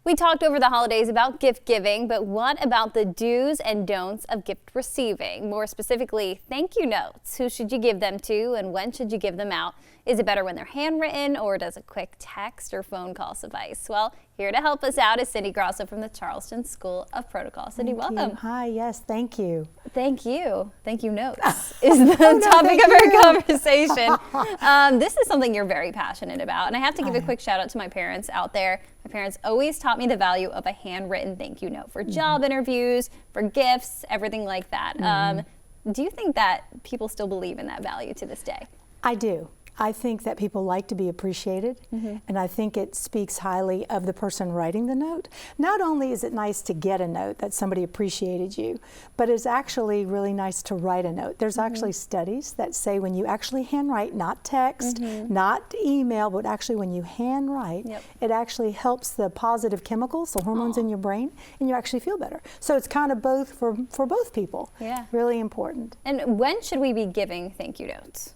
We talked over the holidays about gift giving, but what about the do's and don'ts of gift receiving? More specifically, thank you notes. Who should you give them to and when should you give them out? Is it better when they're handwritten or does a quick text or phone call suffice? Well, here to help us out is Cindy Grosso from the Charleston School of Protocol. Cindy, welcome. Hi, yes, thank you. Thank you. Thank you notes is the topic of our conversation. This is something you're very passionate about, and I have to give a quick shout out to my parents out there. My parents always taught me the value of a handwritten thank you note for job interviews, for gifts, everything like that. Do you think that people still believe in that value to this day? I do. I think that people like to be appreciated, and I think it speaks highly of the person writing the note. Not only is it nice to get a note that somebody appreciated you, but it's actually really nice to write a note. There's actually studies that say when you actually handwrite, not text, not email, but actually when you handwrite, it actually helps the positive chemicals, the hormones in your brain, and you actually feel better. So it's kind of both for both people. Yeah. Really important. And when should we be giving thank you notes?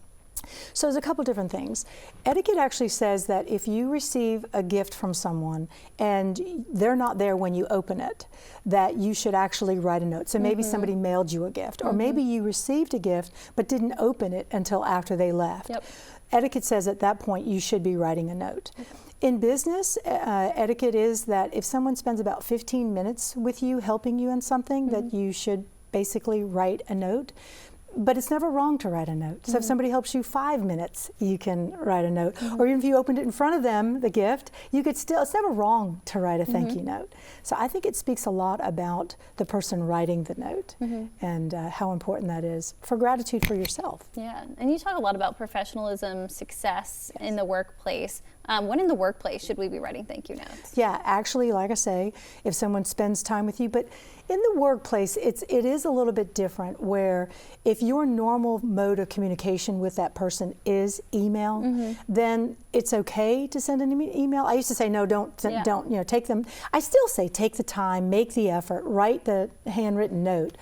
So there's a couple different things. Etiquette actually says that if you receive a gift from someone and they're not there when you open it, that you should actually write a note. So maybe somebody mailed you a gift, or maybe you received a gift but didn't open it until after they left. Etiquette says at that point you should be writing a note. In business, etiquette is that if someone spends about 15 minutes with you, helping you in something, that you should basically write a note. But it's never wrong to write a note. So if somebody helps you 5 minutes, you can write a note. Or even if you opened it in front of them, the gift, you could still, it's never wrong to write a thank you note. So I think it speaks a lot about the person writing the note and how important that is for gratitude for yourself. Yeah, and you talk a lot about professionalism, success in the workplace. When in the workplace should we be writing thank you notes? Yeah, actually, like I say, if someone spends time with you, but in the workplace, it is a little bit different where if your normal mode of communication with that person is email, then it's okay to send an email. I used to say, no, don't, take them. I still say take the time, make the effort, write the handwritten note.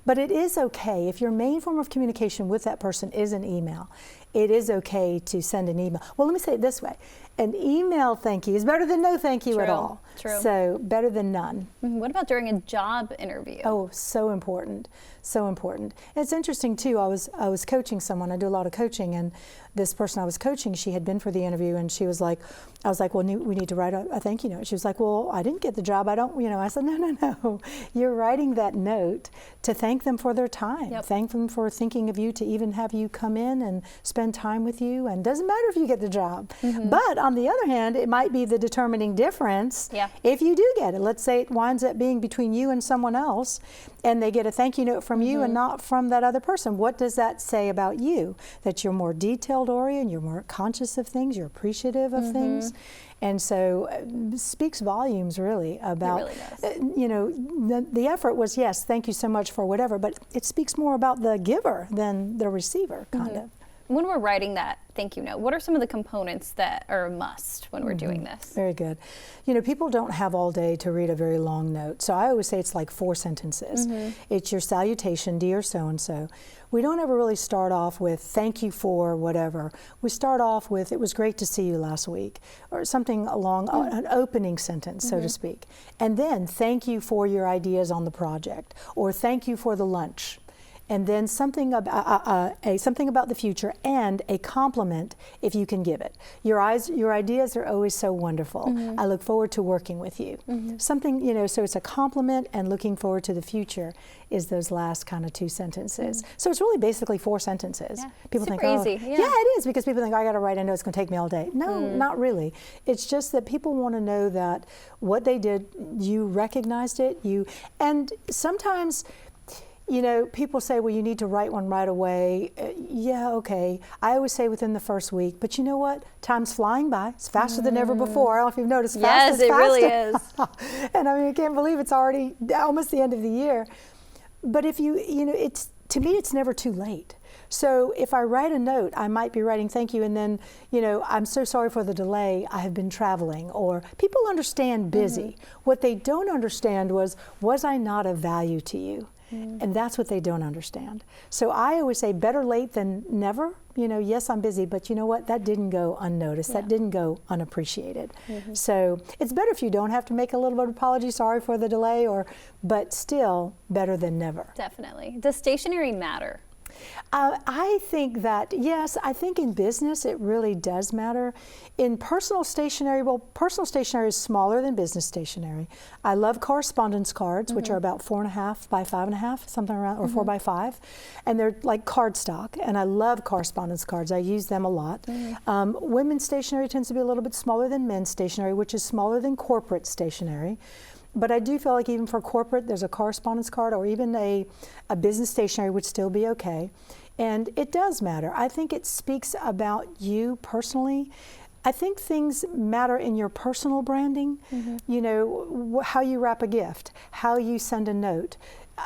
But it is okay if your main form of communication with that person is an email. It is okay to send an email. Well, let me say it this way. An email thank you is better than no thank you at all. True. So better than none. What about during a job interview? Oh, so important. So important. And it's interesting too. I was coaching someone. I do a lot of coaching, and this person I was coaching, she had been for the interview, and she was like, I was like, well, we need to write a thank you note. She was like, well, I didn't get the job. I don't, I said, no. You're writing that note to thank them for their time. Thank them for thinking of you, to even have you come in and spend time with you. And doesn't matter if you get the job. But on the other hand, it might be the determining difference if you do get it. Let's say it winds up being between you and someone else, and they get a thank you note from you and not from that other person. What does that say about you? That you're more detailed oriented, you're more conscious of things, you're appreciative of things. And so speaks volumes really about, it really does. The effort was, yes, thank you so much for whatever, but it speaks more about the giver than the receiver, kind of. When we're writing that thank you note, what are some of the components that are a must when we're doing this? Very good. People don't have all day to read a very long note, so I always say it's like 4 sentences. It's your salutation, dear so-and-so. We don't ever really start off with thank you for whatever. We start off with it was great to see you last week, or something along an opening sentence, so to speak. And then thank you for your ideas on the project, or thank you for the lunch. And then something about the future and a compliment if you can give it. Your ideas are always so wonderful. I look forward to working with you. Something, so it's a compliment and looking forward to the future is those last kind of 2 sentences. So it's really basically 4 sentences. Yeah. People Super think, easy. Yeah, it is, because people think, I got to write a note, it's going to take me all day. No, not really. It's just that people want to know that what they did, you recognized it, and sometimes, people say, well, you need to write one right away. Yeah, okay. I always say within the first week, but you know what? Time's flying by. It's faster than ever before. I don't know if you've noticed. Yes, it really is. And I can't believe it's already almost the end of the year. But if to me, it's never too late. So if I write a note, I might be writing thank you, and then, I'm so sorry for the delay. I have been traveling. Or people understand busy. What they don't understand was I not of value to you? And that's what they don't understand. So I always say better late than never. You know, yes, I'm busy, but you know what? That didn't go unnoticed. That didn't go unappreciated. So it's better if you don't have to make a little bit of apology, sorry for the delay, but still better than never. Definitely. Does stationery matter? I think that, yes, I think in business it really does matter. In personal stationery, well, personal stationery is smaller than business stationery. I love correspondence cards, which are about 4.5 by 5.5, something around, or 4 by 5. And they're like cardstock, and I love correspondence cards. I use them a lot. Women's stationery tends to be a little bit smaller than men's stationery, which is smaller than corporate stationery. But I do feel like even for corporate, there's a correspondence card or even a business stationery would still be okay. And it does matter. I think it speaks about you personally. I think things matter in your personal branding, you know, how you wrap a gift, how you send a note.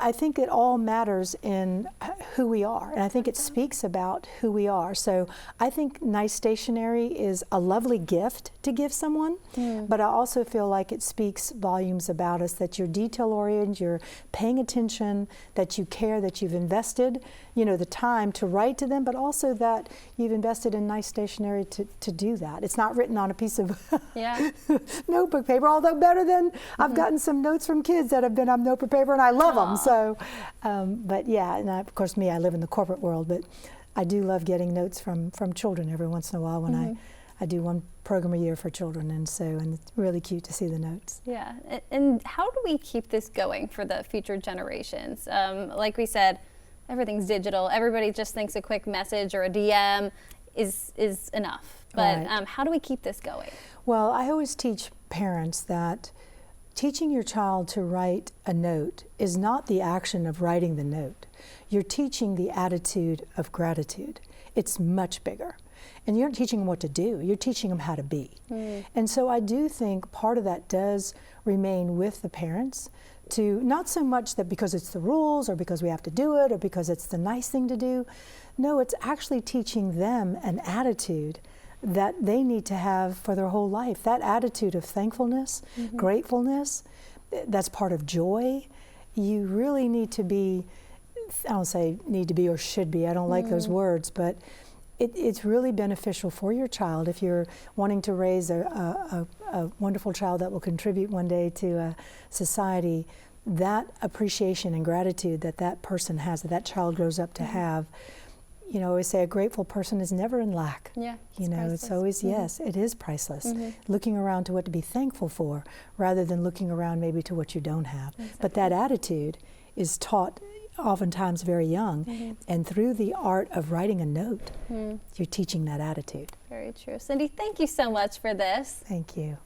I think it all matters in who we are, and I think it speaks about who we are. So I think nice stationery is a lovely gift to give someone, but I also feel like it speaks volumes about us, that you're detail-oriented, you're paying attention, that you care, that you've invested, you know, the time to write to them, but also that you've invested in nice stationery to do that. It's not written on a piece of notebook paper, although better than I've gotten some notes from kids that have been on notebook paper, and I love them. So, but yeah, and of course me, I live in the corporate world, but I do love getting notes from children every once in a while when I do one program a year for children, and it's really cute to see the notes. Yeah, and how do we keep this going for the future generations? Like we said, everything's digital. Everybody just thinks a quick message or a DM is enough. But how do we keep this going? Well, I always teach parents that teaching your child to write a note is not the action of writing the note. You're teaching the attitude of gratitude. It's much bigger. And you're not teaching them what to do, you're teaching them how to be. And so I do think part of that does remain with the parents, to not so much that because it's the rules or because we have to do it or because it's the nice thing to do. No, it's actually teaching them an attitude that they need to have for their whole life. That attitude of thankfulness, gratefulness, that's part of joy. You really need to be, I don't say need to be or should be, I don't like those words, but it's really beneficial for your child if you're wanting to raise a wonderful child that will contribute one day to society. That appreciation and gratitude that person has, that child grows up to have. You know, I always say a grateful person is never in lack. Yeah, you know, priceless. It's always, yes, it is priceless. Looking around to what to be thankful for rather than looking around maybe to what you don't have. Exactly. But that attitude is taught oftentimes very young, and through the art of writing a note, you're teaching that attitude. Very true. Cindy, thank you so much for this. Thank you.